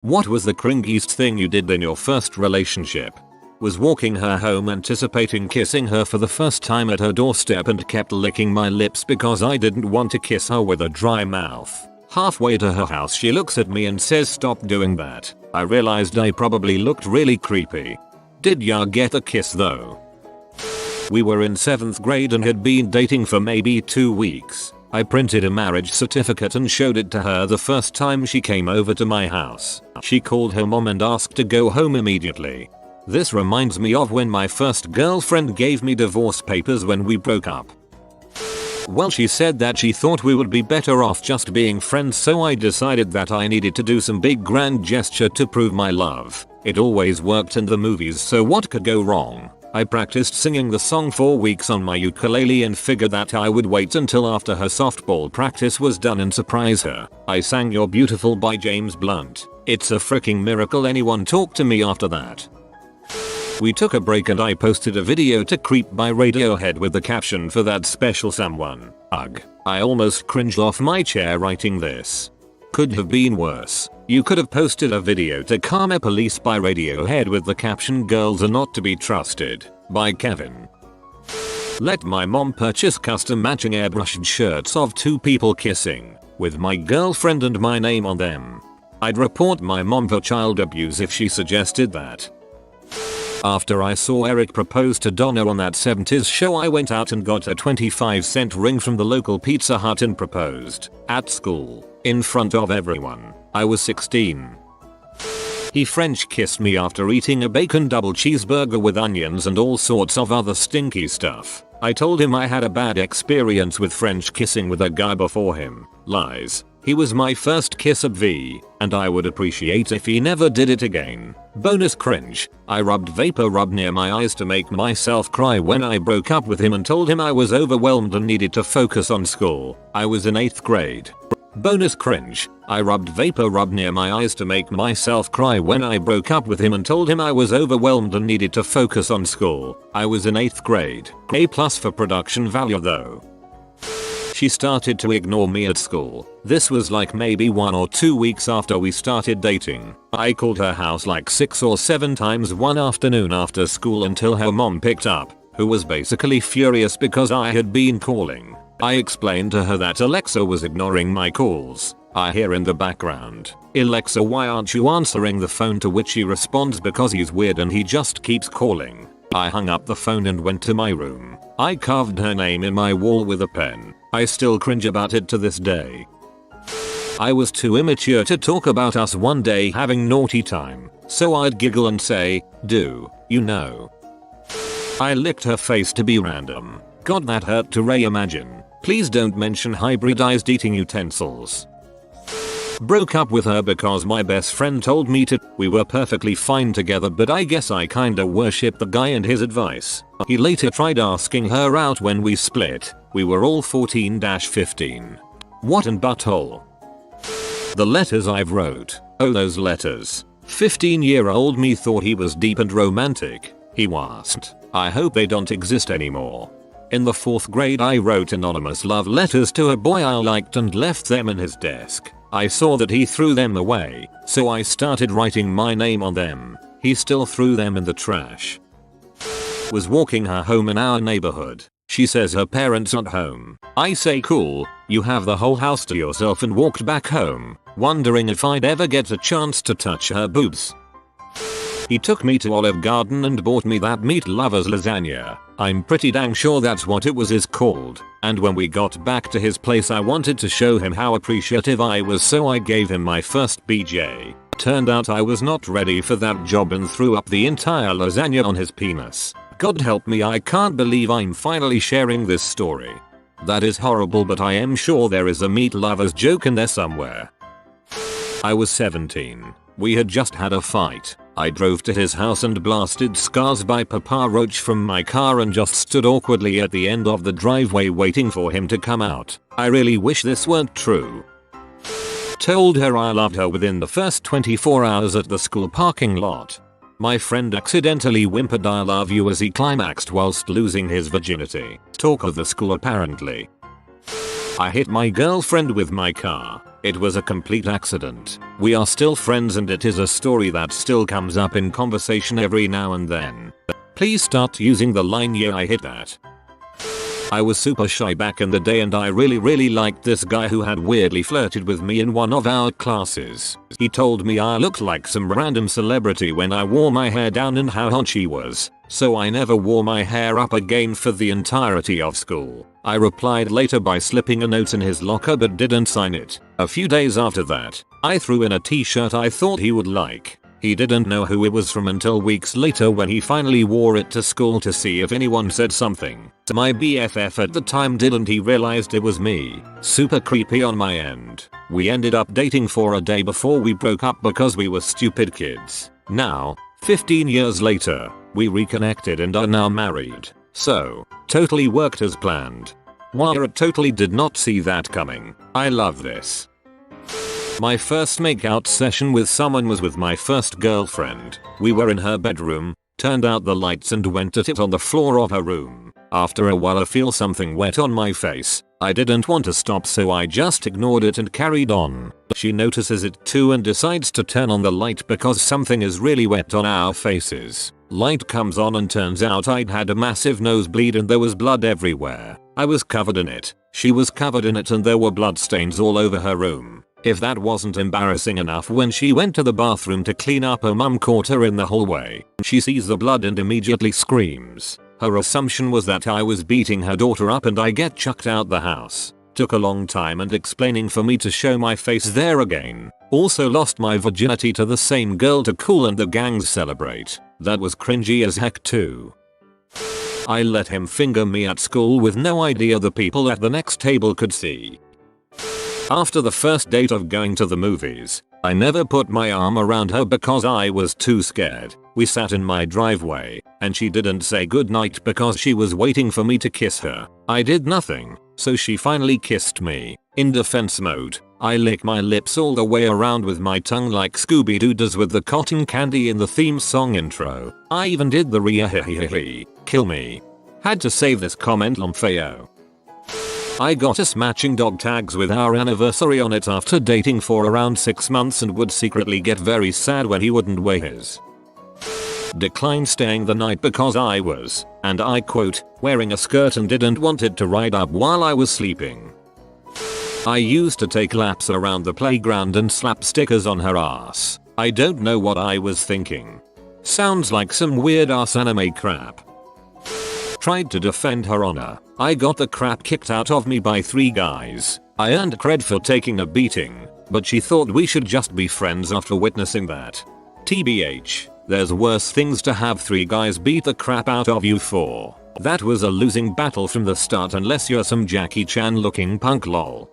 What was the cringiest thing you did in your first relationship? Was walking her home anticipating kissing her for the first time at her doorstep and kept licking my lips because I didn't want to kiss her with a dry mouth. Halfway to her house she looks at me and says stop doing that. I realized I probably looked really creepy. Did ya get a kiss though? We were in 7th grade and had been dating for maybe 2 weeks. I printed a marriage certificate and showed it to her the first time she came over to my house. She called her mom and asked to go home immediately. This reminds me of when my first girlfriend gave me divorce papers when we broke up. Well, she said that she thought we would be better off just being friends, so I decided that I needed to do some big grand gesture to prove my love. It always worked in the movies, so what could go wrong? I practiced singing the song for weeks on my ukulele and figured that I would wait until after her softball practice was done and surprise her. I sang You're Beautiful by James Blunt. It's a freaking miracle anyone talked to me after that. We took a break and I posted a video to Creep by Radiohead with the caption for that special someone. Ugh. I almost cringed off my chair writing this. Could have been worse. You could have posted a video to Karma Police by Radiohead with the caption Girls Are Not to Be Trusted by Kevin. Let my mom purchase custom matching airbrushed shirts of 2 people kissing with my girlfriend and my name on them. I'd report my mom for child abuse if she suggested that. After I saw Eric propose to Donna on that 70s show, I went out and got a 25-cent ring from the local Pizza Hut and proposed at school in front of everyone. I was 16. He French kissed me after eating a bacon double cheeseburger with onions and all sorts of other stinky stuff. I told him I had a bad experience with French kissing with a guy before him. Lies. He was my first kiss at V, and I would appreciate if he never did it again. Bonus cringe. I rubbed vapor rub near my eyes to make myself cry when I broke up with him and told him I was overwhelmed and needed to focus on school. I was in 8th grade. Bonus cringe. I rubbed vapor rub near my eyes to make myself cry when I broke up with him and told him I was overwhelmed and needed to focus on school. I was in 8th grade. A+ for production value though. She started to ignore me at school. This was like maybe 1 or 2 weeks after we started dating. I called her house like 6 or 7 times one afternoon after school until her mom picked up, who was basically furious because I had been calling. I explained to her that Alexa was ignoring my calls. I hear in the background, "Alexa, why aren't you answering the phone?" to which she responds, "Because he's weird and he just keeps calling." I hung up the phone and went to my room. I carved her name in my wall with a pen. I still cringe about it to this day. I was too immature to talk about us one day having naughty time, so I'd giggle and say, "Do you know?" I licked her face to be random. God, that hurt to reimagine. Please don't mention hybridized eating utensils. Broke up with her because my best friend told me to. We were perfectly fine together, but I guess I kinda worshipped the guy and his advice. He later tried asking her out when we split. We were all 14-15. What an butthole. The letters I've wrote. Oh, those letters. 15-year-old me thought he was deep and romantic. He wasn't. I hope they don't exist anymore. In the 4th grade I wrote anonymous love letters to a boy I liked and left them in his desk. I saw that he threw them away, so I started writing my name on them. He still threw them in the trash. Was walking her home in our neighborhood. She says her parents aren't home. I say cool, you have the whole house to yourself, and walked back home, wondering if I'd ever get a chance to touch her boobs. He took me to Olive Garden and bought me that meat lovers lasagna. I'm pretty dang sure that's what it was called. And when we got back to his place I wanted to show him how appreciative I was, so I gave him my first BJ. Turned out I was not ready for that job and threw up the entire lasagna on his penis. God help me, I can't believe I'm finally sharing this story. That is horrible, but I am sure there is a meat lovers joke in there somewhere. I was 17. We had just had a fight. I drove to his house and blasted Scars by Papa Roach from my car and just stood awkwardly at the end of the driveway waiting for him to come out. I really wish this weren't true. Told her I loved her within the first 24 hours at the school parking lot. My friend accidentally whimpered "I love you" as he climaxed whilst losing his virginity. Talk of the school apparently. I hit my girlfriend with my car. It was a complete accident. We are still friends and it is a story that still comes up in conversation every now and then. Please start using the line "yeah, I hit that." I was super shy back in the day and I really liked this guy who had weirdly flirted with me in one of our classes. He told me I looked like some random celebrity when I wore my hair down and how hot she was, so I never wore my hair up again for the entirety of school. I replied later by slipping a note in his locker but didn't sign it. A few days after that, I threw in a t-shirt I thought he would like. He didn't know who it was from until weeks later when he finally wore it to school to see if anyone said something. My BFF at the time didn't. He realized it was me. Super creepy on my end. We ended up dating for a day before we broke up because we were stupid kids. Now, 15 years later, we reconnected and are now married. So, totally worked as planned. Wow, I totally did not see that coming. I love this. My first makeout session with someone was with my first girlfriend. We were in her bedroom, turned out the lights and went at it on the floor of her room. After a while I feel something wet on my face. I didn't want to stop so I just ignored it and carried on. She notices it too and decides to turn on the light because something is really wet on our faces. Light comes on and turns out I'd had a massive nosebleed and there was blood everywhere. I was covered in it. She was covered in it and there were blood stains all over her room. If that wasn't embarrassing enough, when she went to the bathroom to clean up, her mum caught her in the hallway. She sees the blood and immediately screams. Her assumption was that I was beating her daughter up and I get chucked out the house. Took a long time and explaining for me to show my face there again. Also lost my virginity to the same girl to cool and the gangs celebrate. That was cringy as heck too. I let him finger me at school with no idea the people at the next table could see. After the first date of going to the movies, I never put my arm around her because I was too scared. We sat in my driveway, and she didn't say goodnight because she was waiting for me to kiss her. I did nothing, so she finally kissed me. In defense mode, I lick my lips all the way around with my tongue like Scooby-Doo does with the cotton candy in the theme song intro. I even did the re kill me. Had to save this comment LMFAO. I got us matching dog tags with our anniversary on it after dating for around 6 months and would secretly get very sad when he wouldn't wear his. Declined staying the night because I was, and I quote, wearing a skirt and didn't want it to ride up while I was sleeping. I used to take laps around the playground and slap stickers on her ass. I don't know what I was thinking. Sounds like some weird ass anime crap. Tried to defend her honor. I got the crap kicked out of me by 3 guys. I earned cred for taking a beating, but she thought we should just be friends after witnessing that. TBH, there's worse things to have 3 guys beat the crap out of you for. That was a losing battle from the start unless you're some Jackie Chan looking punk lol.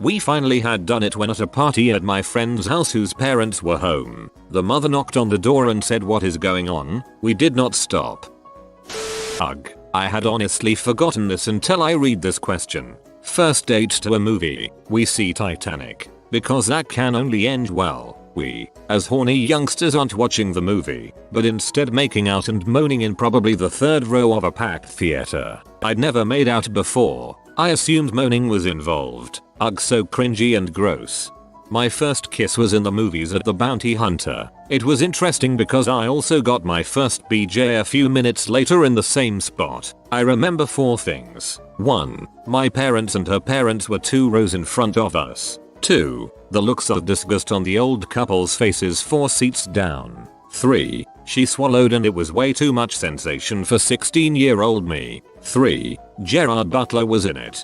We finally had done it when at a party at my friend's house whose parents were home. The mother knocked on the door and said, "What is going on?" We did not stop. Ugh. I had honestly forgotten this until I read this question. First date to a movie. We see Titanic. Because that can only end well. We, as horny youngsters, aren't watching the movie, but instead making out and moaning in probably the 3rd row of a packed theater. I'd never made out before. I assumed moaning was involved. Ugh, so cringy and gross. My first kiss was in the movies at the Bounty Hunter. It was interesting because I also got my first BJ a few minutes later in the same spot. I remember 4 things. 1. My parents and her parents were 2 rows in front of us. 2. The looks of disgust on the old couple's faces 4 seats down. 3. She swallowed and it was way too much sensation for 16-year-old me. 3. Gerard Butler was in it.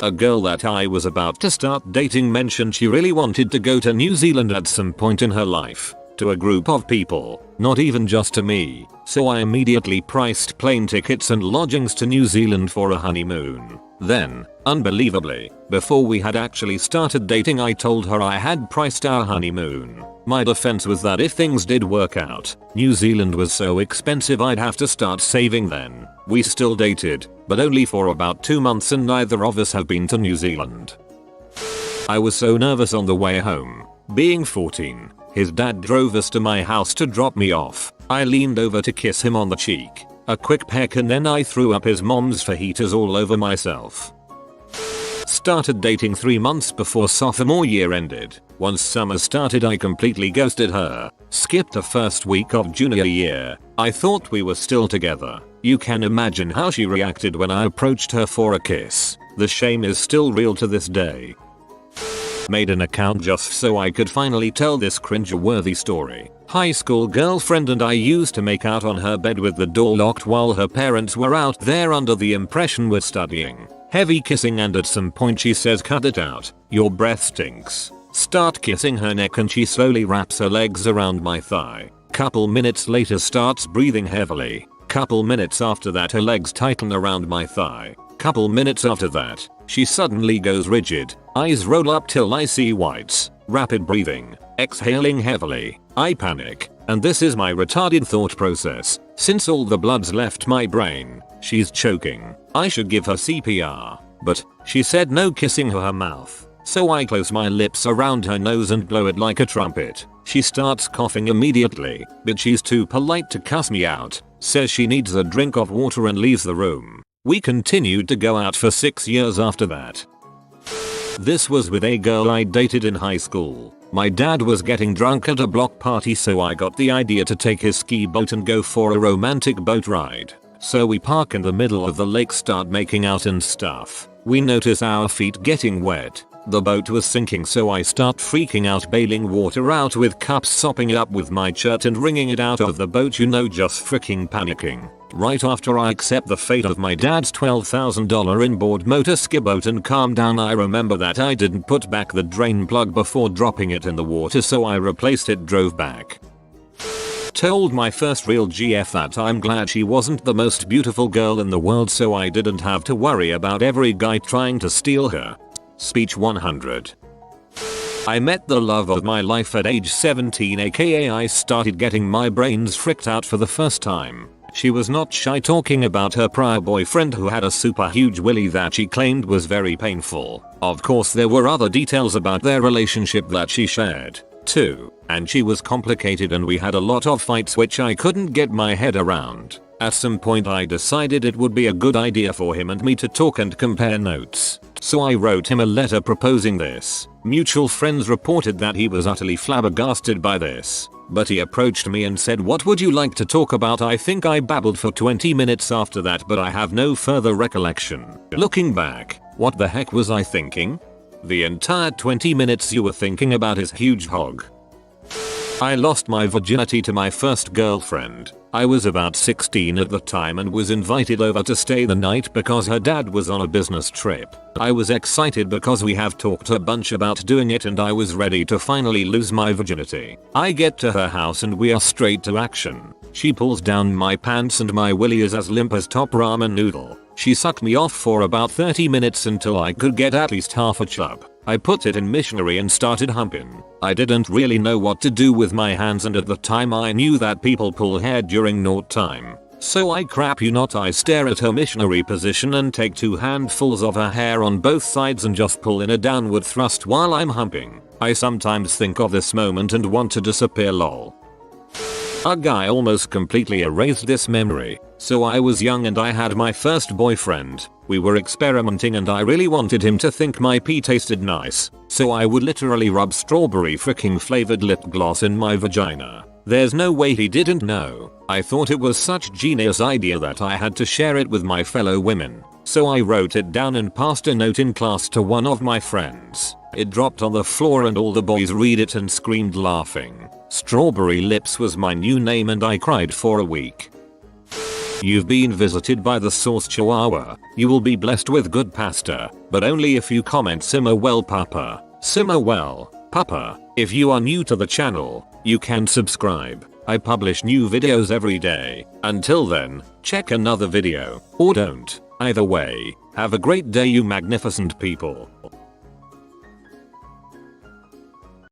A girl that I was about to start dating mentioned she really wanted to go to New Zealand at some point in her life. To a group of people, not even just to me. So I immediately priced plane tickets and lodgings to New Zealand for a honeymoon. Then, unbelievably, before we had actually started dating, I told her I had priced our honeymoon. My defense was that if things did work out, New Zealand was so expensive I'd have to start saving then. We still dated, but only for about 2 months and neither of us have been to New Zealand. I was so nervous on the way home. Being 14, his dad drove us to my house to drop me off. I leaned over to kiss him on the cheek. A quick peck and then I threw up his mom's fajitas all over myself. Started dating 3 months before sophomore year ended. Once summer started I completely ghosted her. Skipped the first week of junior year. I thought we were still together. You can imagine how she reacted when I approached her for a kiss. The shame is still real to this day. Made an account just so I could finally tell this cringe-worthy story. High school girlfriend and I used to make out on her bed with the door locked while her parents were out there under the impression we're studying. Heavy kissing and at some point she says cut it out, your breath stinks. Start kissing her neck and she slowly wraps her legs around my thigh. Couple minutes later starts breathing heavily. Couple minutes after that her legs tighten around my thigh. Couple minutes after that, she suddenly goes rigid. Eyes roll up till I see whites. Rapid breathing. Exhaling heavily. I panic. And this is my retarded thought process. Since all the blood's left my brain, she's choking. I should give her CPR. But she said no kissing her mouth. So I close my lips around her nose and blow it like a trumpet. She starts coughing immediately, but she's too polite to cuss me out. Says she needs a drink of water and leaves the room. We continued to go out for 6 years after that. This was with a girl I dated in high school. My dad was getting drunk at a block party so I got the idea to take his ski boat and go for a romantic boat ride. So we park in the middle of the lake, start making out and stuff. We notice our feet getting wet. The boat was sinking so I start freaking out, bailing water out with cups, sopping it up with my shirt and wringing it out of the boat, just freaking panicking. Right after I accept the fate of my dad's $12,000 inboard motor ski boat and calm down, I remember that I didn't put back the drain plug before dropping it in the water, so I replaced it, drove back. Told my first real GF that I'm glad she wasn't the most beautiful girl in the world so I didn't have to worry about every guy trying to steal her. Speech 100. I met the love of my life at age 17, aka I started getting my brains fricked out for the first time. She was not shy talking about her prior boyfriend who had a super huge willy that she claimed was very painful. Of course there were other details about their relationship that she shared too, and she was complicated and we had a lot of fights which I couldn't get my head around. At some point I decided it would be a good idea for him and me to talk and compare notes. So I wrote him a letter proposing this. Mutual friends reported that he was utterly flabbergasted by this. But he approached me and said, "What would you like to talk about?" I think I babbled for 20 minutes after that, but I have no further recollection. Looking back, what the heck was I thinking? The entire 20 minutes you were thinking about his huge hog. I lost my virginity to my first girlfriend. I was about 16 at the time and was invited over to stay the night because her dad was on a business trip. I was excited because we have talked a bunch about doing it and I was ready to finally lose my virginity. I get to her house and we are straight to action. She pulls down my pants and my willy is as limp as top ramen noodle. She sucked me off for about 30 minutes until I could get at least half a chub. I put it in missionary and started humping. I didn't really know what to do with my hands and at the time I knew that people pull hair during naught time. So I I stare at her missionary position and take 2 handfuls of her hair on both sides and just pull in a downward thrust while I'm humping. I sometimes think of this moment and want to disappear, lol. A guy almost completely erased this memory. So I was young and I had my first boyfriend. We were experimenting and I really wanted him to think my pee tasted nice. So I would literally rub strawberry freaking flavored lip gloss in my vagina. There's no way he didn't know. I thought it was such genius idea that I had to share it with my fellow women. So I wrote it down and passed a note in class to one of my friends. It dropped on the floor and all the boys read it and screamed laughing. Strawberry Lips was my new name and I cried for a week. You've been visited by the sauce chihuahua. You will be blessed with good pasta, but only if you comment simmer well papa. Simmer well, papa. If you are new to the channel, you can subscribe. I publish new videos every day. Until then, check another video, or don't. Either way, have a great day you magnificent people.